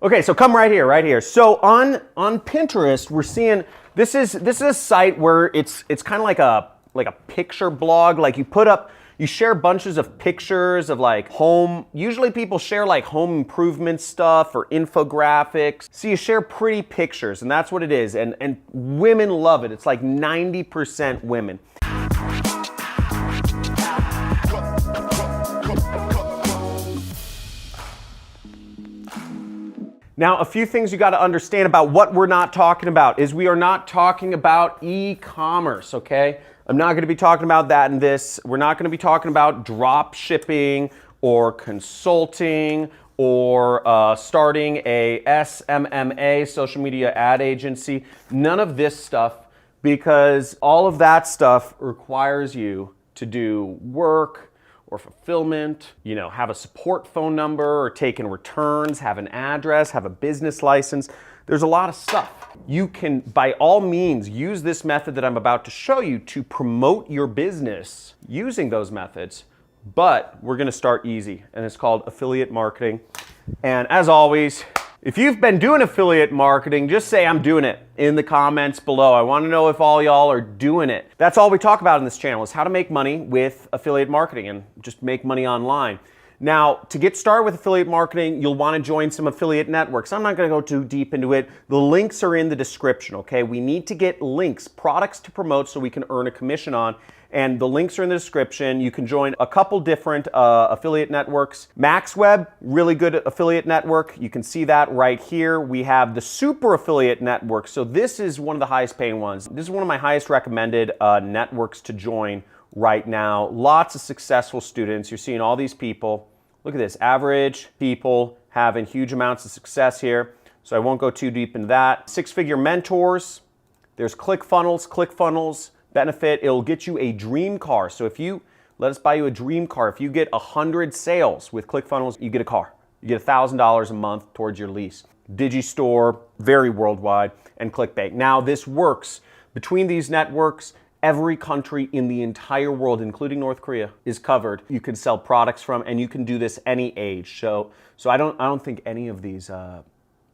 Okay, so come right here, right here. So on Pinterest, we're seeing this is a site where it's kind of like a picture blog. Like you share bunches of pictures of like home. Usually people share like home improvement stuff or infographics. So you share pretty pictures, and that's what it is. And women love it. It's like 90% women. Now, a few things you got to understand about what we're not talking about is we are not talking about e-commerce, okay? I'm not going to be talking about that in this. We're not going to be talking about drop shipping or consulting or starting a SMMA, social media ad agency. None of this stuff, because all of that stuff requires you to do work or fulfillment, have a support phone number or take in returns, have an address, have a business license. There's a lot of stuff. You can, by all means, use this method that I'm about to show you to promote your business using those methods, but we're gonna start easy, and it's called affiliate marketing. And as always, if you've been doing affiliate marketing, just say I'm doing it in the comments below. I want to know if all y'all are doing it. That's all we talk about in this channel, is how to make money with affiliate marketing and just make money online. Now, to get started with affiliate marketing, you'll want to join some affiliate networks. I'm not going to go too deep into it. The links are in the description, okay? We need to get links, products to promote so we can earn a commission on. And the links are in the description. You can join a couple different affiliate networks. MaxWeb, really good affiliate network. You can see that right here. We have the Super Affiliate Network. So this is one of the highest paying ones. This is one of my highest recommended networks to join right now. Lots of successful students. You're seeing all these people. Look at this, average people having huge amounts of success here. So I won't go too deep into that. Six-figure mentors. There's ClickFunnels. ClickFunnels benefit, it'll get you a dream car. So if you let us buy you a dream car, if you get 100 sales with ClickFunnels, you get a car. You get $1,000 a month towards your lease. Digistore, very worldwide, and ClickBank. Now this works between these networks. Every country in the entire world, including North Korea, is covered. You can sell products from, and you can do this any age. So I don't think any of these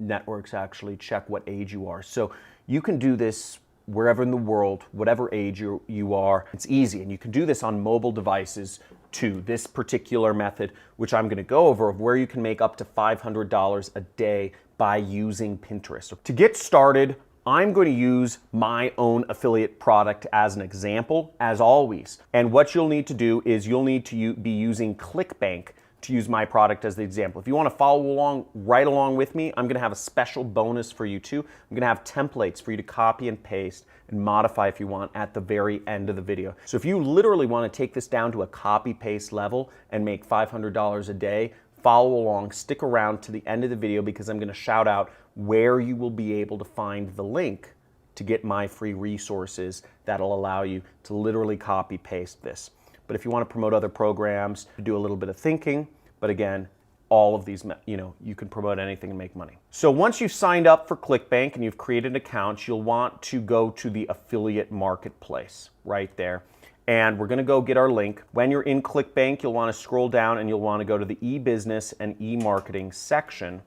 networks actually check what age you are. So you can do this wherever in the world, whatever age you are. It's easy, and you can do this on mobile devices too. This particular method, which I'm gonna go over, of where you can make up to $500 a day by using Pinterest. So to get started, I'm going to use my own affiliate product as an example, as always. And what you'll need to do is you'll need to be using ClickBank to use my product as the example. If you want to follow along, right along with me, I'm going to have a special bonus for you too. I'm going to have templates for you to copy and paste and modify if you want at the very end of the video. So if you literally want to take this down to a copy-paste level and make $500 a day, follow along, stick around to the end of the video, because I'm going to shout out where you will be able to find the link to get my free resources that'll allow you to literally copy-paste this. But if you want to promote other programs, do a little bit of thinking. But again, all of these, you can promote anything and make money. So once you've signed up for ClickBank and you've created an account, you'll want to go to the affiliate marketplace right there. And we're going to go get our link. When you're in ClickBank, you'll want to scroll down and you'll want to go to the e-business and e-marketing section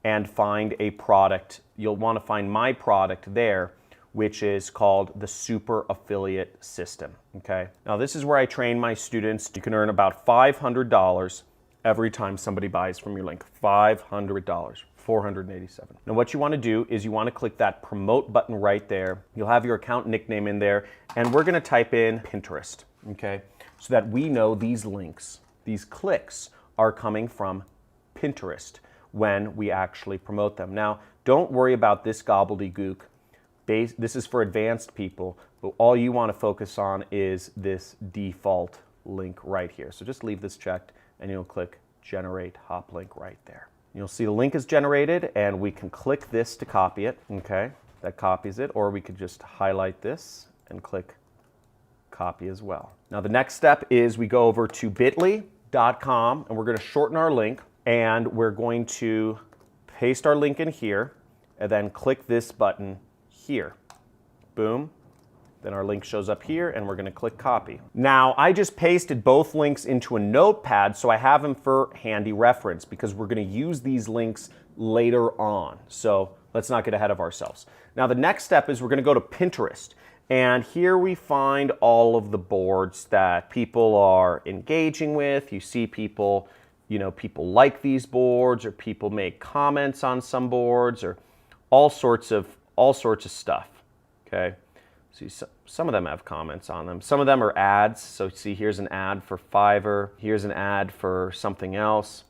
and find a product. You'll want to find my product there, which is called the Super Affiliate System, okay? Now this is where I train my students. You can earn about $500 every time somebody buys from your link. $500, 487. Now what you want to do is you want to click that promote button right there. You'll have your account nickname in there, and we're going to type in Pinterest, okay? So that we know these links, these clicks are coming from Pinterest when we actually promote them. Now, don't worry about this gobbledygook. This is for advanced people, but all you want to focus on is this default link right here. So just leave this checked and you'll click generate hop link right there. You'll see the link is generated, and we can click this to copy it, okay? That copies it, or we could just highlight this and click copy as well. Now the next step is we go over to bit.ly.com and we're going to shorten our link, and we're going to paste our link in here and then click this button here. Boom. Then our link shows up here, and we're going to click copy. Now, I just pasted both links into a notepad, so I have them for handy reference, because we're going to use these links later on. So let's not get ahead of ourselves. Now the next step is we're going to go to Pinterest. And here we find all of the boards that people are engaging with. You see people, people like these boards, or people make comments on some boards, or all sorts of stuff. Okay. See, some of them have comments on them. Some of them are ads. So see, here's an ad for Fiverr. Here's an ad for something else.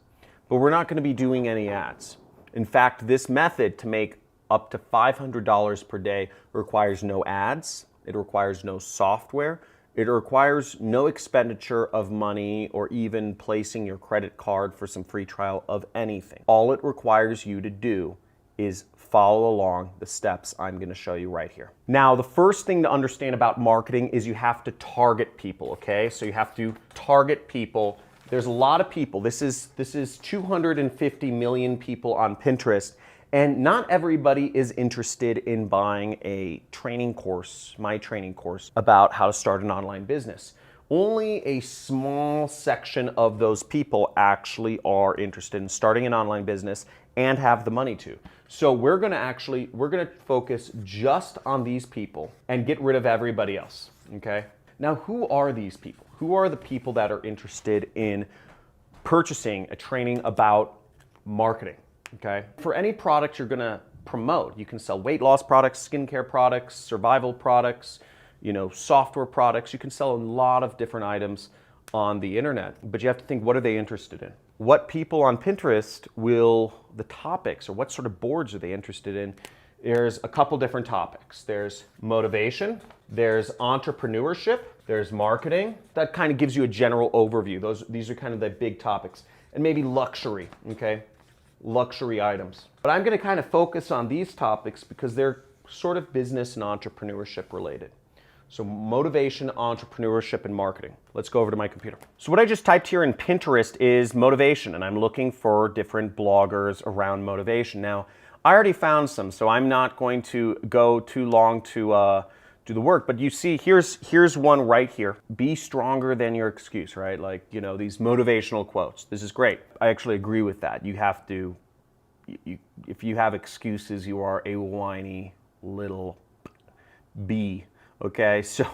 But we're not going to be doing any ads. In fact, this method to make up to $500 per day requires no ads. It requires no software. It requires no expenditure of money or even placing your credit card for some free trial of anything. All it requires you to do is follow along the steps I'm going to show you right here. Now, the first thing to understand about marketing is you have to target people, okay? So you have to target people. There's a lot of people. This is 250 million people on Pinterest, and not everybody is interested in buying a training course, my training course, about how to start an online business. Only a small section of those people actually are interested in starting an online business and have the money to. So we're gonna focus just on these people and get rid of everybody else, okay? Now, who are these people? Who are the people that are interested in purchasing a training about marketing, okay? For any product you're gonna promote, you can sell weight loss products, skincare products, survival products, software products. You can sell a lot of different items on the internet, but you have to think, what are they interested in? What people on Pinterest the topics, or what sort of boards are they interested in? There's a couple different topics. There's motivation, there's entrepreneurship, there's marketing. That kind of gives you a general overview. These are kind of the big topics. And maybe luxury, okay? Luxury items. But I'm gonna kind of focus on these topics because they're sort of business and entrepreneurship related. So motivation, entrepreneurship, and marketing. Let's go over to my computer. So what I just typed here in Pinterest is motivation, and I'm looking for different bloggers around motivation. Now, I already found some, so I'm not going to go too long to do the work, but you see, here's one right here. Be stronger than your excuse, right? Like, these motivational quotes. This is great. I actually agree with that. You have to, if you have excuses, you are a whiny little bee. Okay, so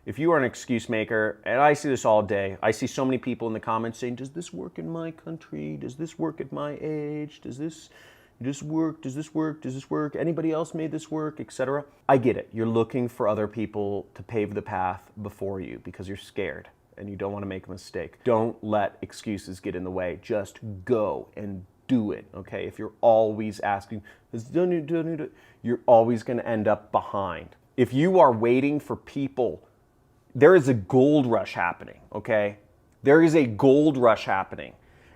if you are an excuse maker, and I see this all day, I see so many people in the comments saying, does this work in my country? Does this work at my age? Does this work? Does this work? Does this work? Anybody else made this work, etc.? I get it. You're looking for other people to pave the path before you because you're scared and you don't want to make a mistake. Don't let excuses get in the way. Just go and do it, okay? If you're always asking, you're always going to end up behind. If you are waiting for people, there is a gold rush happening, okay? There is a gold rush happening.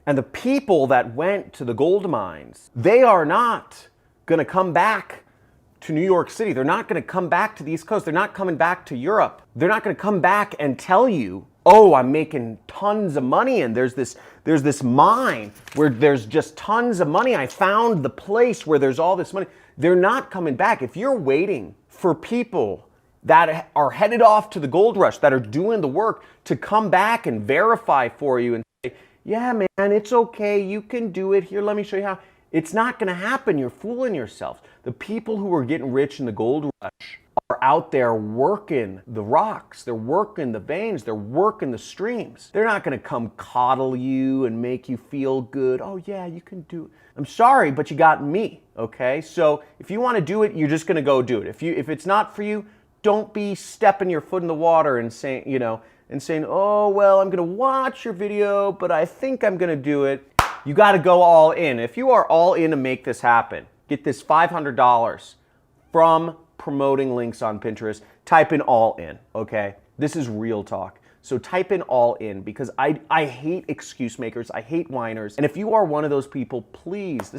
And the people that went to the gold mines, they are not gonna come back to New York City. They're not gonna come back to the East Coast. They're not coming back to Europe. They're not gonna come back and tell you, oh, I'm making tons of money and there's this mine where there's just tons of money. I found the place where there's all this money. They're not coming back. If you're waiting for people that are headed off to the gold rush, that are doing the work to come back and verify for you and say, yeah, man, it's okay, you can do it. Here, let me show you how. It's not gonna happen. You're fooling yourself. The people who are getting rich in the gold rush are out there working the rocks. They're working the veins. They're working the streams. They're not gonna come coddle you and make you feel good. Oh yeah, you can do it. I'm sorry, but you got me, okay? So if you wanna do it, you're just gonna go do it. If it's not for you, don't be stepping your foot in the water and saying, oh, well, I'm gonna watch your video, but I think I'm gonna do it. You gotta go all in. If you are all in to make this happen, get this $500 from promoting links on Pinterest, type in all in, okay? This is real talk. So type in all in because I hate excuse makers, I hate whiners. And if you are one of those people, please,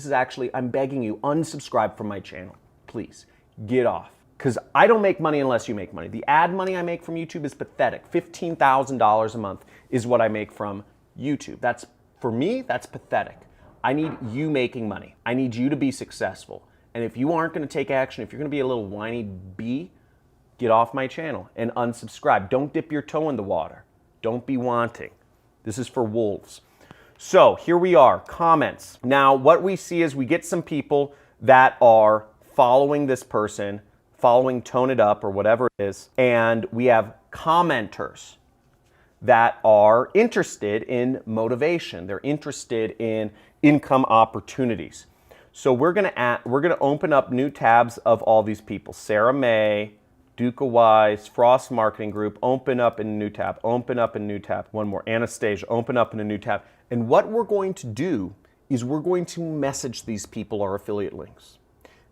I'm begging you, unsubscribe from my channel. Please, get off. Because I don't make money unless you make money. The ad money I make from YouTube is pathetic. $15,000 a month is what I make from YouTube. For me, that's pathetic. I need you making money. I need you to be successful. And if you aren't gonna take action, if you're gonna be a little whiny bee, get off my channel and unsubscribe. Don't dip your toe in the water. Don't be wanting. This is for wolves. So here we are, comments. Now what we see is we get some people that are following this person, following Tone It Up or whatever it is, and we have commenters that are interested in motivation. They're interested in income opportunities. So we're gonna open up new tabs of all these people. Sarah May, Duca Wise, Frost Marketing Group, open up in a new tab, open up in a new tab. One more, Anastasia, open up in a new tab. And what we're going to do is we're going to message these people our affiliate links.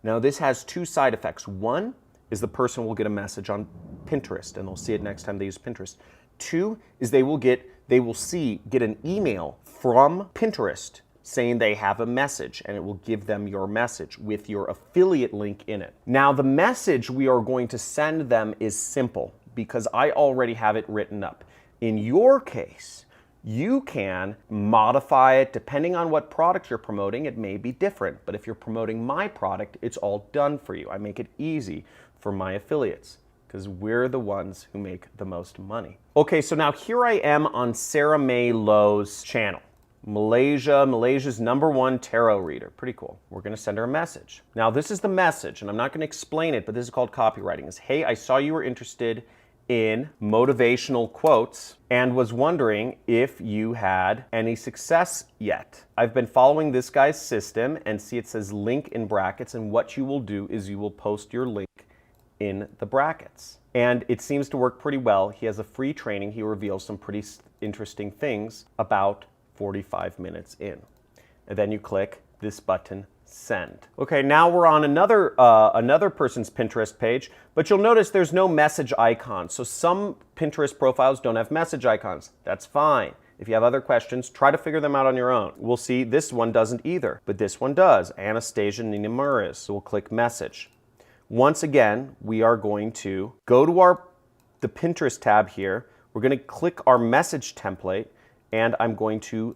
Now this has two side effects. One is the person will get a message on Pinterest and they'll see it next time they use Pinterest. Two is they will get an email from Pinterest saying they have a message, and it will give them your message with your affiliate link in it. Now the message we are going to send them is simple because I already have it written up. In your case, you can modify it depending on what product you're promoting. It may be different, but if you're promoting my product, it's all done for you. I make it easy for my affiliates because we're the ones who make the most money. Okay, so now here I am on Sarah May Lowe's channel. Malaysia's #1 tarot reader. Pretty cool. We're gonna send her a message. Now this is the message, and I'm not gonna explain it, but this is called copywriting. It's, hey, I saw you were interested in motivational quotes and was wondering if you had any success yet. I've been following this guy's system and see it says link in brackets, and what you will do is you will post your link in the brackets. And it seems to work pretty well. He has a free training. He reveals some pretty interesting things about 45 minutes in. And then you click this button, send. Okay, now we're on another person's Pinterest page, but you'll notice there's no message icon. So some Pinterest profiles don't have message icons. That's fine. If you have other questions, try to figure them out on your own. We'll see this one doesn't either, but this one does. Anastasia Nina Murris. So we'll click message. Once again, we are going to go to the Pinterest tab here. We're going to click our message template, and I'm going to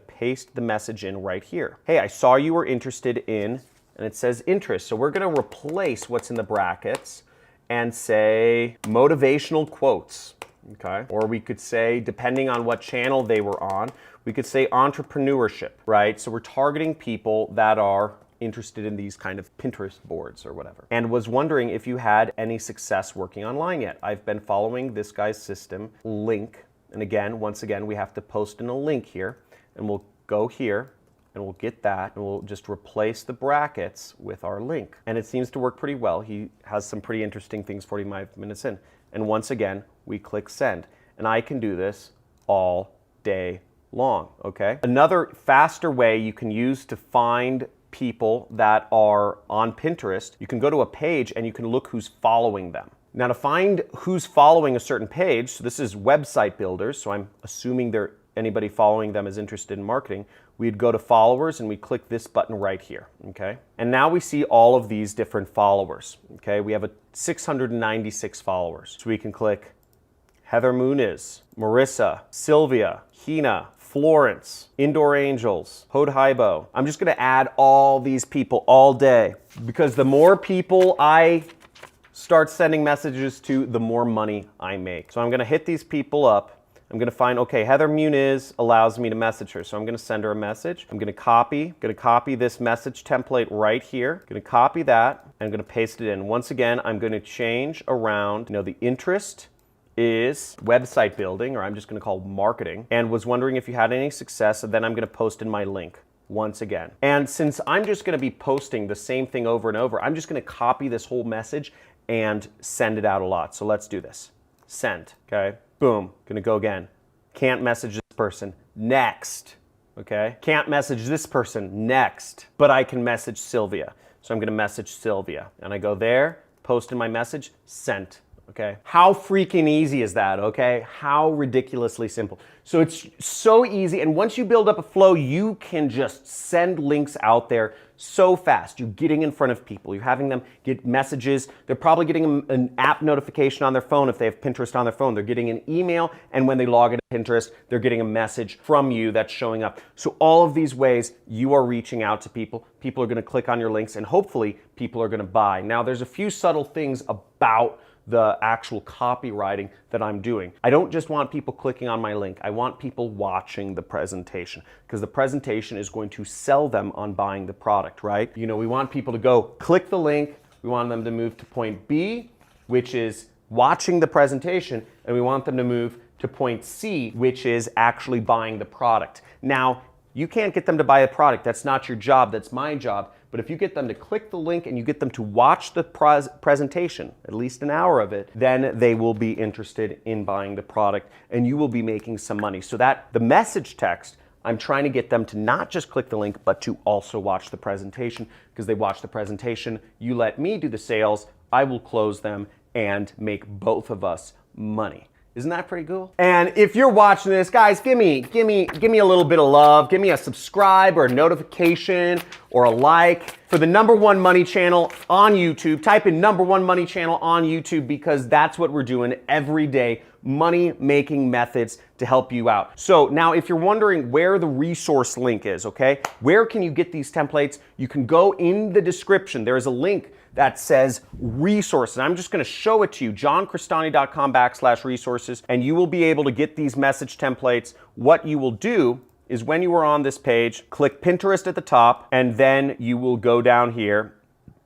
paste the message in right here. Hey, I saw you were interested in, and it says interest. So we're going to replace what's in the brackets and say motivational quotes. Okay. Or we could say, depending on what channel they were on, we could say entrepreneurship, right? So we're targeting people that are interested in these kind of Pinterest boards or whatever, and was wondering if you had any success working online yet. I've been following this guy's system link, and again, once again, we have to post in a link here, and we'll go here and we'll get that, and we'll just replace the brackets with our link. And it seems to work pretty well. He has some pretty interesting things 45 minutes in. And once again, we click send. And I can do this all day long, okay? Another faster way you can use to find people that are on Pinterest, you can go to a page and you can look who's following them. Now to find who's following a certain page, so this is website builders, so I'm assuming anybody following them is interested in marketing, we'd go to followers and we click this button right here, okay? And now we see all of these different followers, okay? We have 696 followers. So we can click Heather Muniz, Marissa, Sylvia, Hina, Florence, Indoor Angels, Hodhaibo. I'm just gonna add all these people all day because the more people I start sending messages to, the more money I make. So I'm gonna hit these people up. I'm gonna find, okay, Heather Muniz allows me to message her. So I'm gonna send her a message. I'm gonna copy this message template right here. I'm gonna copy that and I'm gonna paste it in. Once again, I'm gonna change around, the interest is website building, or I'm just gonna call marketing, and was wondering if you had any success, and then I'm gonna post in my link once again. And since I'm just gonna be posting the same thing over and over, I'm just gonna copy this whole message and send it out a lot. So let's do this. Send, okay? Boom, gonna go again. Can't message this person, next, okay? Can't message this person, next, but I can message Sylvia. So I'm gonna message Sylvia, and I go there, post in my message, sent. Okay. How freaking easy is that, okay? How ridiculously simple. So it's so easy, and once you build up a flow, you can just send links out there so fast. You're getting in front of people. You're having them get messages. They're probably getting an app notification on their phone if they have Pinterest on their phone. They're getting an email, and when they log into Pinterest, they're getting a message from you that's showing up. So all of these ways, you are reaching out to people. People are gonna click on your links, and hopefully, people are gonna buy. Now, there's a few subtle things about the actual copywriting that I'm doing. I don't just want people clicking on my link. I want people watching the presentation, because the presentation is going to sell them on buying the product, right? You know, we want people to go click the link. We want them to move to point B, which is watching the presentation, and we want them to move to point C, which is actually buying the product. Now, you can't get them to buy a product. That's not your job. That's my job. But if you get them to click the link and you get them to watch the presentation, at least an hour of it, then they will be interested in buying the product and you will be making some money. So that the message text, I'm trying to get them to not just click the link, but to also watch the presentation, because they watch the presentation. You let me do the sales, I will close them and make both of us money. Isn't that pretty cool? And if you're watching this, guys, give me a little bit of love. Give me a subscribe or a notification or a like for the #1 money channel on YouTube. Type in #1 money channel on YouTube, because that's what we're doing every day. Money making methods to help you out. So now if you're wondering where the resource link is, okay, where can you get these templates? You can go in the description. There is a link that says resources. I'm just gonna show it to you, johncristani.com/resources, and you will be able to get these message templates. What you will do is, when you are on this page, click Pinterest at the top, and then you will go down here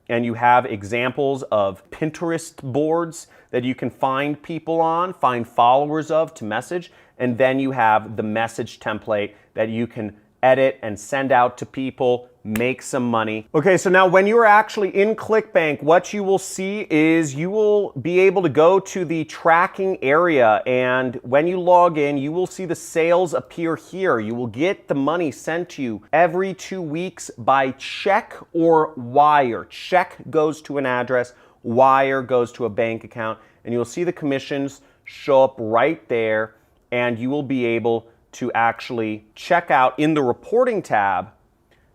and you have examples of Pinterest boards that you can find people on, find followers of to message, and then you have the message template that you can edit and send out to people, make some money. Okay, so now when you are actually in ClickBank, what you will see is you will be able to go to the tracking area, and when you log in, you will see the sales appear here. You will get the money sent to you every 2 weeks by check or wire. Check goes to an address, wire goes to a bank account, and you'll see the commissions show up right there, and you will be able to actually check out in the reporting tab.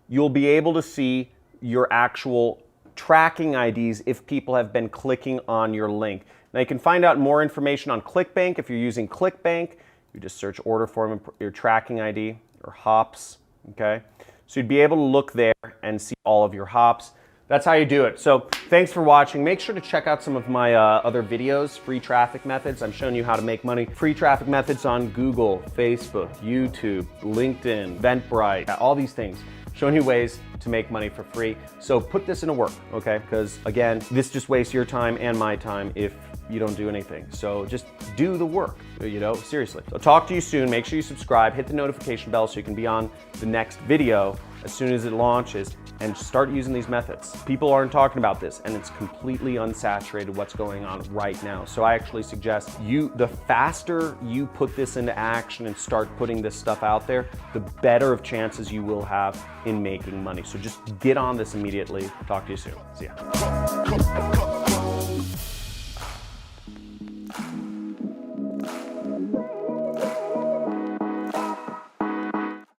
You'll be able to see your actual tracking IDs if people have been clicking on your link. Now you can find out more information on ClickBank. If you're using ClickBank, you just search order form and your tracking ID or hops, okay? So you'd be able to look there and see all of your hops. That's how you do it. So thanks for watching. Make sure to check out some of my other videos, free traffic methods. I'm showing you how to make money. Free traffic methods on Google, Facebook, YouTube, LinkedIn, Eventbrite, all these things. Showing you ways to make money for free. So put this into work, okay? Because again, this just wastes your time and my time if you don't do anything. So just do the work, you know, seriously. So talk to you soon. Make sure you subscribe, hit the notification bell so you can be on the next video as soon as it launches, and start using these methods. People aren't talking about this, and it's completely unsaturated what's going on right now. So I actually suggest the faster you put this into action and start putting this stuff out there, the better of chances you will have in making money. So just get on this immediately. Talk to you soon. See ya.